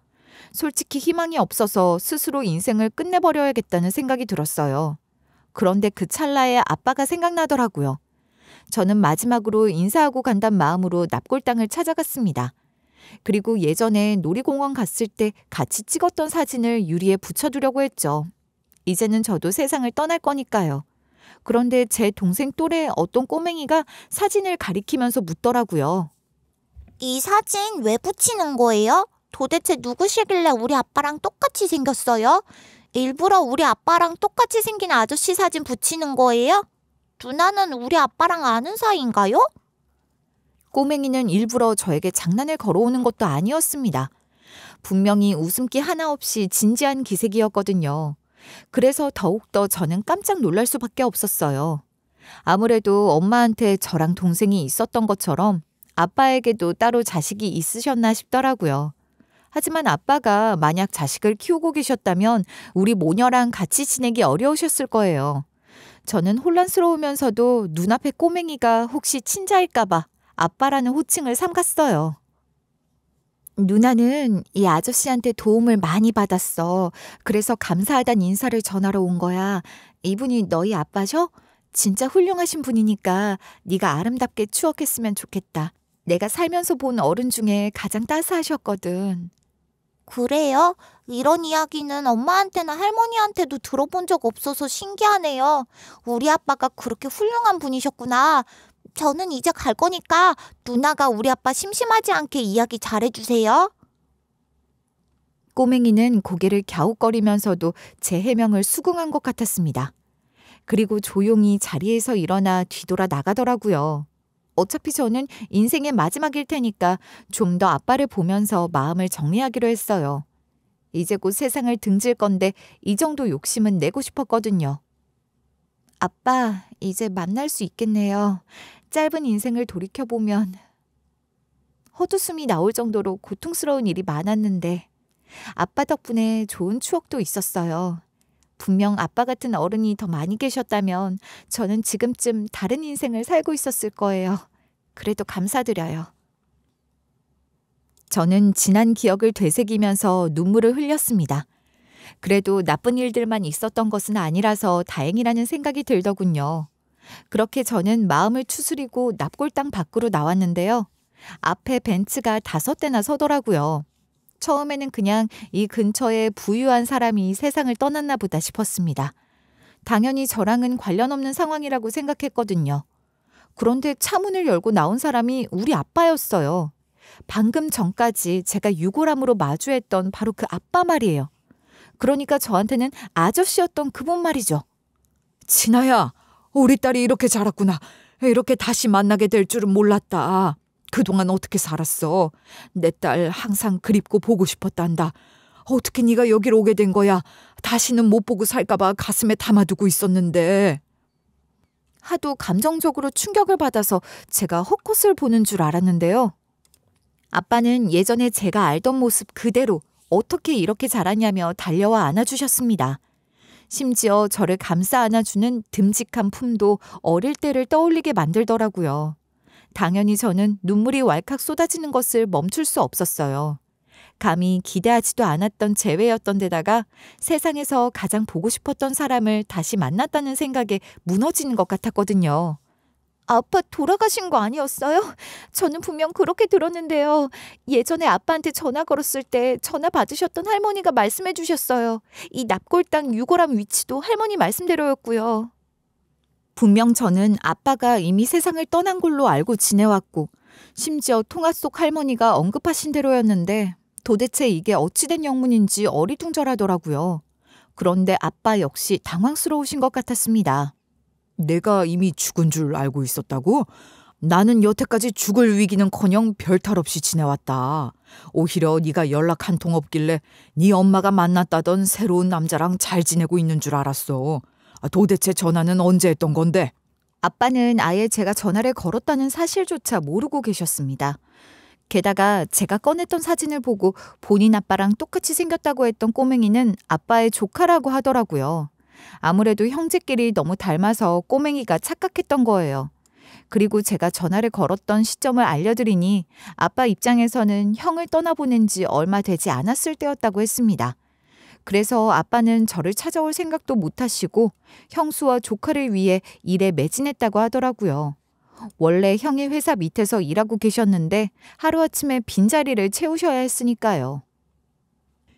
솔직히 희망이 없어서 스스로 인생을 끝내버려야겠다는 생각이 들었어요. 그런데 그 찰나에 아빠가 생각나더라고요. 저는 마지막으로 인사하고 간단 마음으로 납골당을 찾아갔습니다. 그리고 예전에 놀이공원 갔을 때 같이 찍었던 사진을 유리에 붙여두려고 했죠. 이제는 저도 세상을 떠날 거니까요. 그런데 제 동생 또래 어떤 꼬맹이가 사진을 가리키면서 묻더라고요. 이 사진 왜 붙이는 거예요? 도대체 누구시길래 우리 아빠랑 똑같이 생겼어요? 일부러 우리 아빠랑 똑같이 생긴 아저씨 사진 붙이는 거예요? 누나는 우리 아빠랑 아는 사이인가요? 꼬맹이는 일부러 저에게 장난을 걸어오는 것도 아니었습니다. 분명히 웃음기 하나 없이 진지한 기색이었거든요. 그래서 더욱더 저는 깜짝 놀랄 수밖에 없었어요. 아무래도 엄마한테 저랑 동생이 있었던 것처럼 아빠에게도 따로 자식이 있으셨나 싶더라고요. 하지만 아빠가 만약 자식을 키우고 계셨다면 우리 모녀랑 같이 지내기 어려우셨을 거예요. 저는 혼란스러우면서도 눈앞의 꼬맹이가 혹시 친자일까봐 아빠라는 호칭을 삼갔어요. 누나는 이 아저씨한테 도움을 많이 받았어. 그래서 감사하단 인사를 전하러 온 거야. 이분이 너희 아빠셔? 진짜 훌륭하신 분이니까 네가 아름답게 추억했으면 좋겠다. 내가 살면서 본 어른 중에 가장 따스하셨거든. 그래요? 이런 이야기는 엄마한테나 할머니한테도 들어본 적 없어서 신기하네요. 우리 아빠가 그렇게 훌륭한 분이셨구나. 저는 이제 갈 거니까 누나가 우리 아빠 심심하지 않게 이야기 잘해주세요. 꼬맹이는 고개를 갸웃거리면서도 제 해명을 수긍한 것 같았습니다. 그리고 조용히 자리에서 일어나 뒤돌아 나가더라고요. 어차피 저는 인생의 마지막일 테니까 좀 더 아빠를 보면서 마음을 정리하기로 했어요. 이제 곧 세상을 등질 건데 이 정도 욕심은 내고 싶었거든요. 아빠, 이제 만날 수 있겠네요. 짧은 인생을 돌이켜보면 헛웃음이 나올 정도로 고통스러운 일이 많았는데 아빠 덕분에 좋은 추억도 있었어요. 분명 아빠 같은 어른이 더 많이 계셨다면 저는 지금쯤 다른 인생을 살고 있었을 거예요. 그래도 감사드려요. 저는 지난 기억을 되새기면서 눈물을 흘렸습니다. 그래도 나쁜 일들만 있었던 것은 아니라서 다행이라는 생각이 들더군요. 그렇게 저는 마음을 추스리고 납골당 밖으로 나왔는데요. 앞에 벤츠가 5대나 서더라고요. 처음에는 그냥 이 근처에 부유한 사람이 세상을 떠났나 보다 싶었습니다. 당연히 저랑은 관련 없는 상황이라고 생각했거든요. 그런데 차문을 열고 나온 사람이 우리 아빠였어요. 방금 전까지 제가 유골함으로 마주했던 바로 그 아빠 말이에요. 그러니까 저한테는 아저씨였던 그분 말이죠. 진아야, 우리 딸이 이렇게 자랐구나. 이렇게 다시 만나게 될 줄은 몰랐다. 그동안 어떻게 살았어? 내 딸 항상 그립고 보고 싶었단다. 어떻게 네가 여기로 오게 된 거야? 다시는 못 보고 살까봐 가슴에 담아두고 있었는데. 하도 감정적으로 충격을 받아서 제가 헛것을 보는 줄 알았는데요. 아빠는 예전에 제가 알던 모습 그대로 어떻게 이렇게 자랐냐며 달려와 안아주셨습니다. 심지어 저를 감싸 안아주는 듬직한 품도 어릴 때를 떠올리게 만들더라고요. 당연히 저는 눈물이 왈칵 쏟아지는 것을 멈출 수 없었어요. 감히 기대하지도 않았던 재회였던 데다가 세상에서 가장 보고 싶었던 사람을 다시 만났다는 생각에 무너지는 것 같았거든요. 아빠 돌아가신 거 아니었어요? 저는 분명 그렇게 들었는데요. 예전에 아빠한테 전화 걸었을 때 전화 받으셨던 할머니가 말씀해 주셨어요. 이 납골당 유골함 위치도 할머니 말씀대로였고요. 분명 저는 아빠가 이미 세상을 떠난 걸로 알고 지내왔고 심지어 통화 속 할머니가 언급하신 대로였는데 도대체 이게 어찌된 영문인지 어리둥절하더라고요. 그런데 아빠 역시 당황스러우신 것 같았습니다. 내가 이미 죽은 줄 알고 있었다고? 나는 여태까지 죽을 위기는커녕 별탈 없이 지내왔다. 오히려 네가 연락 한 통 없길래 네 엄마가 만났다던 새로운 남자랑 잘 지내고 있는 줄 알았어. 도대체 전화는 언제 했던 건데? 아빠는 아예 제가 전화를 걸었다는 사실조차 모르고 계셨습니다. 게다가 제가 꺼냈던 사진을 보고 본인 아빠랑 똑같이 생겼다고 했던 꼬맹이는 아빠의 조카라고 하더라고요. 아무래도 형제끼리 너무 닮아서 꼬맹이가 착각했던 거예요. 그리고 제가 전화를 걸었던 시점을 알려드리니 아빠 입장에서는 형을 떠나보낸 지 얼마 되지 않았을 때였다고 했습니다. 그래서 아빠는 저를 찾아올 생각도 못하시고 형수와 조카를 위해 일에 매진했다고 하더라고요. 원래 형이 회사 밑에서 일하고 계셨는데 하루아침에 빈자리를 채우셔야 했으니까요.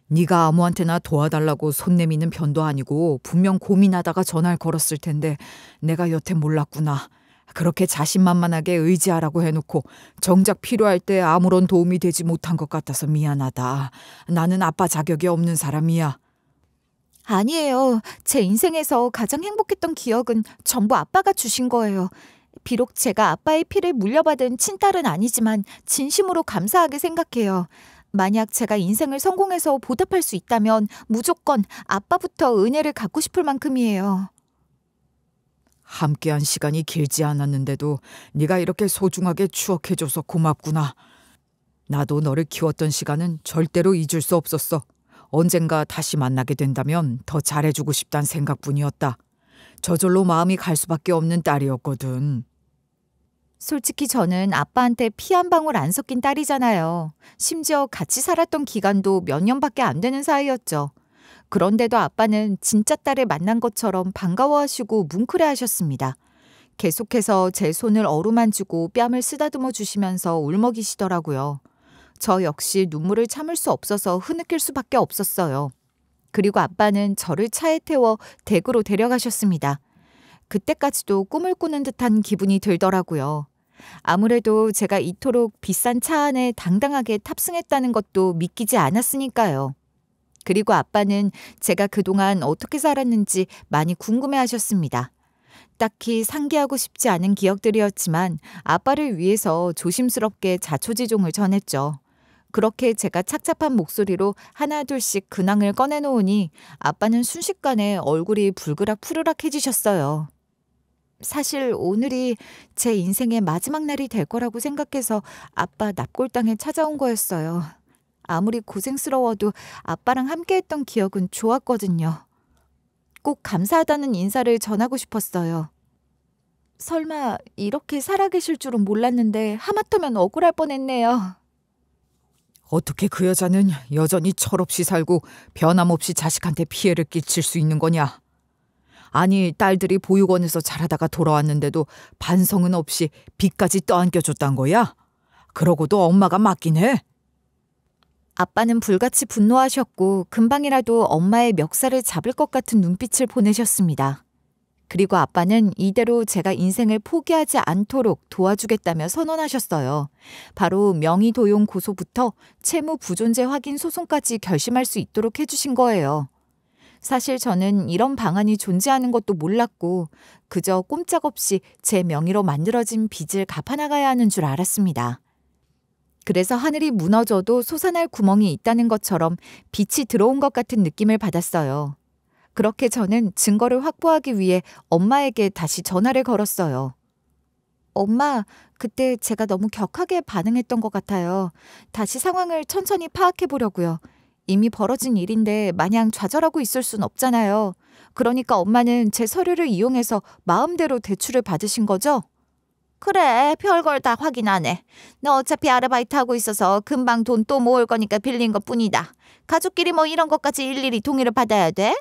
네가 아무한테나 도와달라고 손 내미는 편도 아니고 분명 고민하다가 전화를 걸었을 텐데 내가 여태 몰랐구나. 그렇게 자신만만하게 의지하라고 해놓고 정작 필요할 때 아무런 도움이 되지 못한 것 같아서 미안하다. 나는 아빠 자격이 없는 사람이야. 아니에요. 제 인생에서 가장 행복했던 기억은 전부 아빠가 주신 거예요. 비록 제가 아빠의 피를 물려받은 친딸은 아니지만 진심으로 감사하게 생각해요. 만약 제가 인생을 성공해서 보답할 수 있다면 무조건 아빠부터 은혜를 갚고 싶을 만큼이에요. 함께한 시간이 길지 않았는데도 네가 이렇게 소중하게 추억해줘서 고맙구나. 나도 너를 키웠던 시간은 절대로 잊을 수 없었어. 언젠가 다시 만나게 된다면 더 잘해주고 싶단 생각뿐이었다. 저절로 마음이 갈 수밖에 없는 딸이었거든. 솔직히 저는 아빠한테 피 한 방울 안 섞인 딸이잖아요. 심지어 같이 살았던 기간도 몇 년밖에 안 되는 사이였죠. 그런데도 아빠는 진짜 딸을 만난 것처럼 반가워하시고 뭉클해하셨습니다. 계속해서 제 손을 어루만지고 뺨을 쓰다듬어 주시면서 울먹이시더라고요. 저 역시 눈물을 참을 수 없어서 흐느낄 수밖에 없었어요. 그리고 아빠는 저를 차에 태워 댁으로 데려가셨습니다. 그때까지도 꿈을 꾸는 듯한 기분이 들더라고요. 아무래도 제가 이토록 비싼 차 안에 당당하게 탑승했다는 것도 믿기지 않았으니까요. 그리고 아빠는 제가 그동안 어떻게 살았는지 많이 궁금해하셨습니다. 딱히 상기하고 싶지 않은 기억들이었지만 아빠를 위해서 조심스럽게 자초지종을 전했죠. 그렇게 제가 착잡한 목소리로 하나둘씩 근황을 꺼내놓으니 아빠는 순식간에 얼굴이 불그락 푸르락해지셨어요. 사실 오늘이 제 인생의 마지막 날이 될 거라고 생각해서 아빠 납골당에 찾아온 거였어요. 아무리 고생스러워도 아빠랑 함께했던 기억은 좋았거든요. 꼭 감사하다는 인사를 전하고 싶었어요. 설마 이렇게 살아계실 줄은 몰랐는데 하마터면 억울할 뻔했네요. 어떻게 그 여자는 여전히 철없이 살고 변함없이 자식한테 피해를 끼칠 수 있는 거냐? 아니, 딸들이 보육원에서 자라다가 돌아왔는데도 반성은 없이 빚까지 떠안겨줬단 거야? 그러고도 엄마가 맞긴 해? 아빠는 불같이 분노하셨고 금방이라도 엄마의 멱살을 잡을 것 같은 눈빛을 보내셨습니다. 그리고 아빠는 이대로 제가 인생을 포기하지 않도록 도와주겠다며 선언하셨어요. 바로 명의도용 고소부터 채무 부존재 확인 소송까지 결심할 수 있도록 해주신 거예요. 사실 저는 이런 방안이 존재하는 것도 몰랐고 그저 꼼짝없이 제 명의로 만들어진 빚을 갚아나가야 하는 줄 알았습니다. 그래서 하늘이 무너져도 솟아날 구멍이 있다는 것처럼 빛이 들어온 것 같은 느낌을 받았어요. 그렇게 저는 증거를 확보하기 위해 엄마에게 다시 전화를 걸었어요. 엄마, 그때 제가 너무 격하게 반응했던 것 같아요. 다시 상황을 천천히 파악해 보려고요. 이미 벌어진 일인데 마냥 좌절하고 있을 순 없잖아요. 그러니까 엄마는 제 서류를 이용해서 마음대로 대출을 받으신 거죠? 그래, 별걸 다 확인하네. 너 어차피 아르바이트 하고 있어서 금방 돈 또 모을 거니까 빌린 것뿐이다. 가족끼리 뭐 이런 것까지 일일이 동의를 받아야 돼?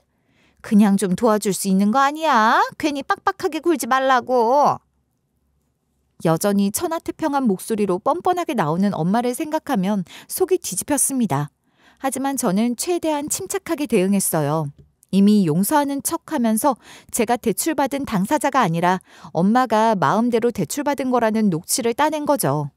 그냥 좀 도와줄 수 있는 거 아니야? 괜히 빡빡하게 굴지 말라고. 여전히 천하태평한 목소리로 뻔뻔하게 나오는 엄마를 생각하면 속이 뒤집혔습니다. 하지만 저는 최대한 침착하게 대응했어요. 이미 용서하는 척하면서 제가 대출받은 당사자가 아니라 엄마가 마음대로 대출받은 거라는 녹취를 따낸 거죠.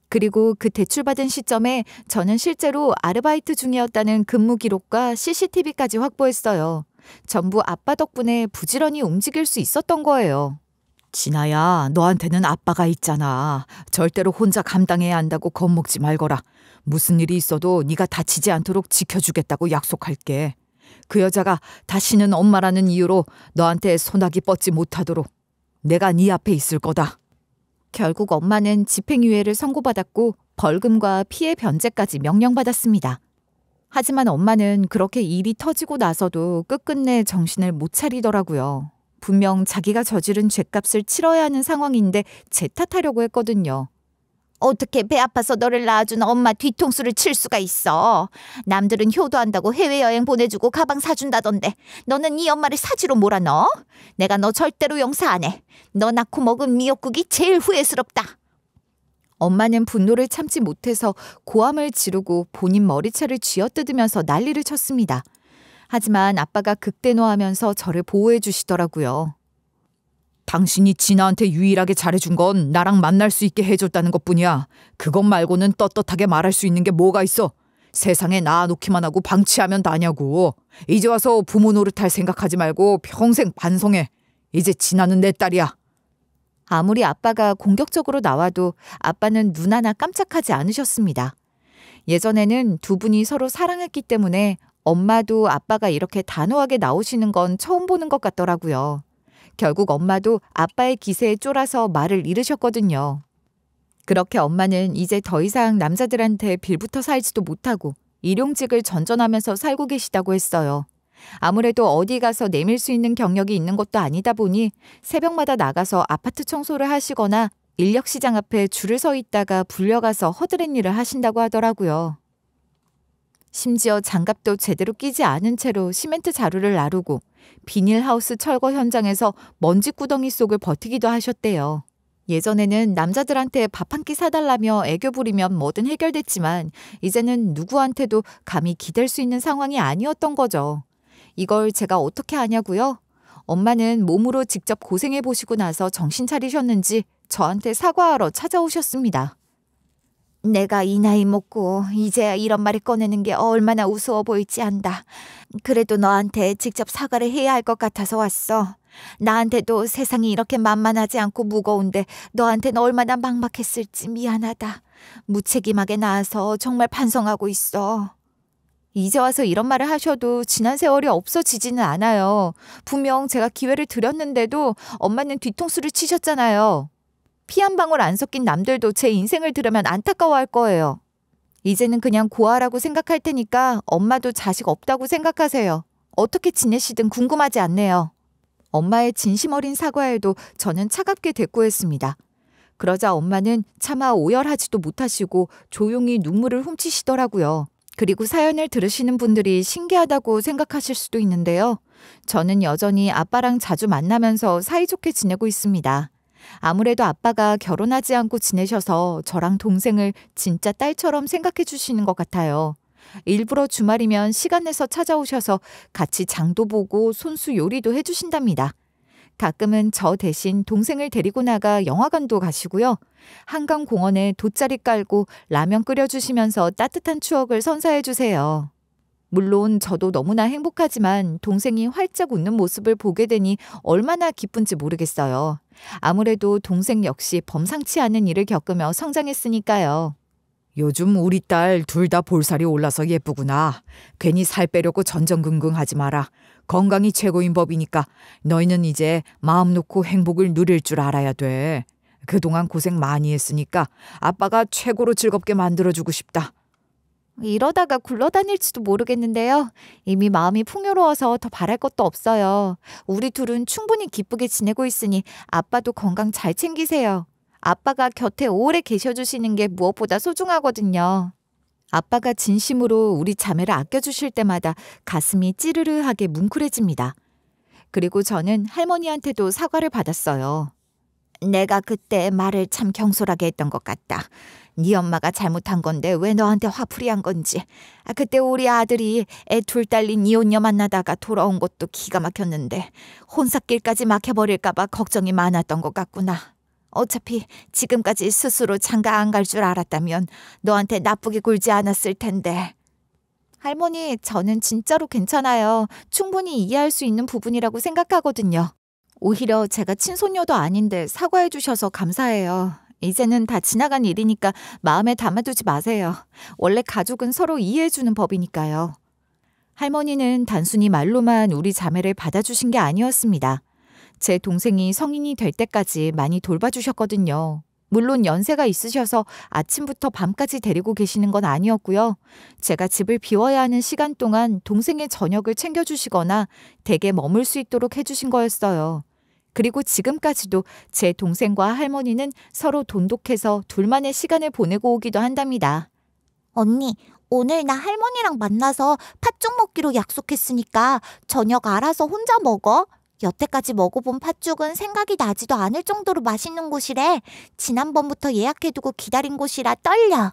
그리고 그 대출받은 시점에 저는 실제로 아르바이트 중이었다는 근무 기록과 CCTV까지 확보했어요. 전부 아빠 덕분에 부지런히 움직일 수 있었던 거예요. 진아야, 너한테는 아빠가 있잖아. 절대로 혼자 감당해야 한다고 겁먹지 말거라. 무슨 일이 있어도 네가 다치지 않도록 지켜주겠다고 약속할게. 그 여자가 다시는 엄마라는 이유로 너한테 소나기 뻗지 못하도록 내가 네 앞에 있을 거다. 결국 엄마는 집행유예를 선고받았고 벌금과 피해 변제까지 명령받았습니다. 하지만 엄마는 그렇게 일이 터지고 나서도 끝끝내 정신을 못 차리더라고요. 분명 자기가 저지른 죗값을 치러야 하는 상황인데 제 탓하려고 했거든요. 어떻게 배 아파서 너를 낳아준 엄마 뒤통수를 칠 수가 있어. 남들은 효도한다고 해외여행 보내주고 가방 사준다던데 너는 네 엄마를 사지로 몰아넣어? 내가 너 절대로 용서 안 해. 너 낳고 먹은 미역국이 제일 후회스럽다. 엄마는 분노를 참지 못해서 고함을 지르고 본인 머리채를 쥐어뜯으면서 난리를 쳤습니다. 하지만 아빠가 극대노하면서 저를 보호해 주시더라고요. 당신이 진아한테 유일하게 잘해준 건 나랑 만날 수 있게 해줬다는 것뿐이야. 그것 말고는 떳떳하게 말할 수 있는 게 뭐가 있어. 세상에 낳아놓기만 하고 방치하면 다냐고. 이제 와서 부모 노릇할 생각하지 말고 평생 반성해. 이제 진아는 내 딸이야. 아무리 아빠가 공격적으로 나와도 아빠는 눈 하나 깜짝하지 않으셨습니다. 예전에는 두 분이 서로 사랑했기 때문에 엄마도 아빠가 이렇게 단호하게 나오시는 건 처음 보는 것 같더라고요. 결국 엄마도 아빠의 기세에 쫄아서 말을 잃으셨거든요. 그렇게 엄마는 이제 더 이상 남자들한테 빌붙어 살지도 못하고 일용직을 전전하면서 살고 계시다고 했어요. 아무래도 어디 가서 내밀 수 있는 경력이 있는 것도 아니다 보니 새벽마다 나가서 아파트 청소를 하시거나 인력시장 앞에 줄을 서 있다가 불려가서 허드렛 일을 하신다고 하더라고요. 심지어 장갑도 제대로 끼지 않은 채로 시멘트 자루를 나르고 비닐하우스 철거 현장에서 먼지 구덩이 속을 버티기도 하셨대요. 예전에는 남자들한테 밥 한 끼 사달라며 애교 부리면 뭐든 해결됐지만 이제는 누구한테도 감히 기댈 수 있는 상황이 아니었던 거죠. 이걸 제가 어떻게 아냐고요? 엄마는 몸으로 직접 고생해 보시고 나서 정신 차리셨는지 저한테 사과하러 찾아오셨습니다. 내가 이 나이 먹고 이제야 이런 말을 꺼내는 게 얼마나 우스워 보일지 안다. 그래도 너한테 직접 사과를 해야 할 것 같아서 왔어. 나한테도 세상이 이렇게 만만하지 않고 무거운데 너한테는 얼마나 막막했을지 미안하다. 무책임하게 나와서 정말 반성하고 있어. 이제 와서 이런 말을 하셔도 지난 세월이 없어지지는 않아요. 분명 제가 기회를 드렸는데도 엄마는 뒤통수를 치셨잖아요. 피 한 방울 안 섞인 남들도 제 인생을 들으면 안타까워할 거예요. 이제는 그냥 고아라고 생각할 테니까 엄마도 자식 없다고 생각하세요. 어떻게 지내시든 궁금하지 않네요. 엄마의 진심 어린 사과에도 저는 차갑게 대꾸했습니다. 그러자 엄마는 차마 오열하지도 못하시고 조용히 눈물을 훔치시더라고요. 그리고 사연을 들으시는 분들이 신기하다고 생각하실 수도 있는데요. 저는 여전히 아빠랑 자주 만나면서 사이좋게 지내고 있습니다. 아무래도 아빠가 결혼하지 않고 지내셔서 저랑 동생을 진짜 딸처럼 생각해 주시는 것 같아요. 일부러 주말이면 시간 내서 찾아오셔서 같이 장도 보고 손수 요리도 해주신답니다. 가끔은 저 대신 동생을 데리고 나가 영화관도 가시고요. 한강공원에 돗자리 깔고 라면 끓여주시면서 따뜻한 추억을 선사해 주세요. 물론 저도 너무나 행복하지만 동생이 활짝 웃는 모습을 보게 되니 얼마나 기쁜지 모르겠어요. 아무래도 동생 역시 범상치 않은 일을 겪으며 성장했으니까요. 요즘 우리 딸 둘 다 볼살이 올라서 예쁘구나. 괜히 살 빼려고 전전긍긍하지 마라. 건강이 최고인 법이니까 너희는 이제 마음 놓고 행복을 누릴 줄 알아야 돼. 그동안 고생 많이 했으니까 아빠가 최고로 즐겁게 만들어주고 싶다. 이러다가 굴러다닐지도 모르겠는데요. 이미 마음이 풍요로워서 더 바랄 것도 없어요. 우리 둘은 충분히 기쁘게 지내고 있으니 아빠도 건강 잘 챙기세요. 아빠가 곁에 오래 계셔주시는 게 무엇보다 소중하거든요. 아빠가 진심으로 우리 자매를 아껴주실 때마다 가슴이 찌르르하게 뭉클해집니다. 그리고 저는 할머니한테도 사과를 받았어요. 내가 그때 말을 참 경솔하게 했던 것 같다. 네 엄마가 잘못한 건데 왜 너한테 화풀이한 건지. 그때 우리 아들이 애 둘 딸린 이혼녀 만나다가 돌아온 것도 기가 막혔는데 혼삿길까지 막혀버릴까 봐 걱정이 많았던 것 같구나. 어차피 지금까지 스스로 장가 안 갈 줄 알았다면 너한테 나쁘게 굴지 않았을 텐데. 할머니, 저는 진짜로 괜찮아요. 충분히 이해할 수 있는 부분이라고 생각하거든요. 오히려 제가 친손녀도 아닌데 사과해 주셔서 감사해요. 이제는 다 지나간 일이니까 마음에 담아두지 마세요. 원래 가족은 서로 이해해주는 법이니까요. 할머니는 단순히 말로만 우리 자매를 받아주신 게 아니었습니다. 제 동생이 성인이 될 때까지 많이 돌봐주셨거든요. 물론 연세가 있으셔서 아침부터 밤까지 데리고 계시는 건 아니었고요. 제가 집을 비워야 하는 시간 동안 동생의 저녁을 챙겨주시거나 댁에 머물 수 있도록 해주신 거였어요. 그리고 지금까지도 제 동생과 할머니는 서로 돈독해서 둘만의 시간을 보내고 오기도 한답니다. 언니, 오늘 나 할머니랑 만나서 팥죽 먹기로 약속했으니까 저녁 알아서 혼자 먹어. 여태까지 먹어본 팥죽은 생각이 나지도 않을 정도로 맛있는 곳이래. 지난번부터 예약해두고 기다린 곳이라 떨려.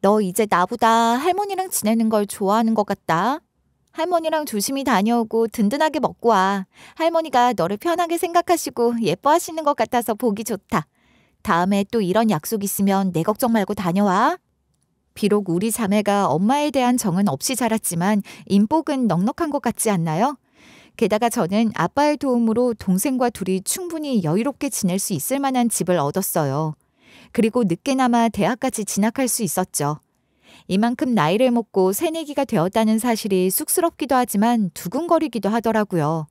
너 이제 나보다 할머니랑 지내는 걸 좋아하는 것 같다. 할머니랑 조심히 다녀오고 든든하게 먹고 와. 할머니가 너를 편하게 생각하시고 예뻐하시는 것 같아서 보기 좋다. 다음에 또 이런 약속 있으면 내 걱정 말고 다녀와. 비록 우리 자매가 엄마에 대한 정은 없이 자랐지만 인복은 넉넉한 것 같지 않나요? 게다가 저는 아빠의 도움으로 동생과 둘이 충분히 여유롭게 지낼 수 있을 만한 집을 얻었어요. 그리고 늦게나마 대학까지 진학할 수 있었죠. 이만큼 나이를 먹고 새내기가 되었다는 사실이 쑥스럽기도 하지만 두근거리기도 하더라고요.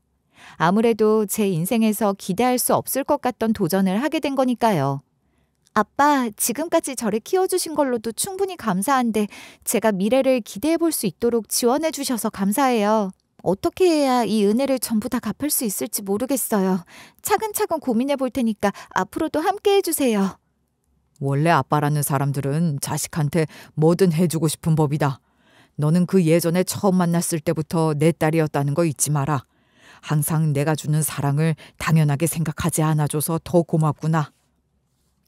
아무래도 제 인생에서 기대할 수 없을 것 같던 도전을 하게 된 거니까요. 아빠, 지금까지 저를 키워주신 걸로도 충분히 감사한데 제가 미래를 기대해 볼 수 있도록 지원해 주셔서 감사해요. 어떻게 해야 이 은혜를 전부 다 갚을 수 있을지 모르겠어요. 차근차근 고민해 볼 테니까 앞으로도 함께 해주세요. 원래 아빠라는 사람들은 자식한테 뭐든 해주고 싶은 법이다. 너는 그 예전에 처음 만났을 때부터 내 딸이었다는 거 잊지 마라. 항상 내가 주는 사랑을 당연하게 생각하지 않아줘서 더 고맙구나.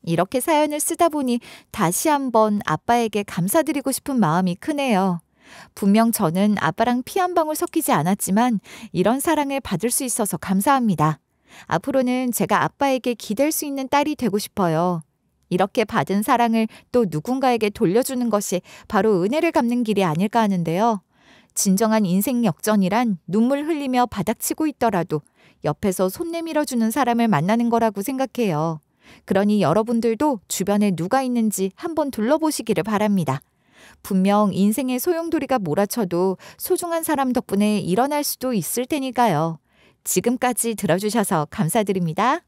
이렇게 사연을 쓰다 보니 다시 한번 아빠에게 감사드리고 싶은 마음이 크네요. 분명 저는 아빠랑 피 한 방울 섞이지 않았지만 이런 사랑을 받을 수 있어서 감사합니다. 앞으로는 제가 아빠에게 기댈 수 있는 딸이 되고 싶어요. 이렇게 받은 사랑을 또 누군가에게 돌려주는 것이 바로 은혜를 갚는 길이 아닐까 하는데요. 진정한 인생 역전이란 눈물 흘리며 바닥치고 있더라도 옆에서 손 내밀어주는 사람을 만나는 거라고 생각해요. 그러니 여러분들도 주변에 누가 있는지 한번 둘러보시기를 바랍니다. 분명 인생의 소용돌이가 몰아쳐도 소중한 사람 덕분에 일어날 수도 있을 테니까요. 지금까지 들어주셔서 감사드립니다.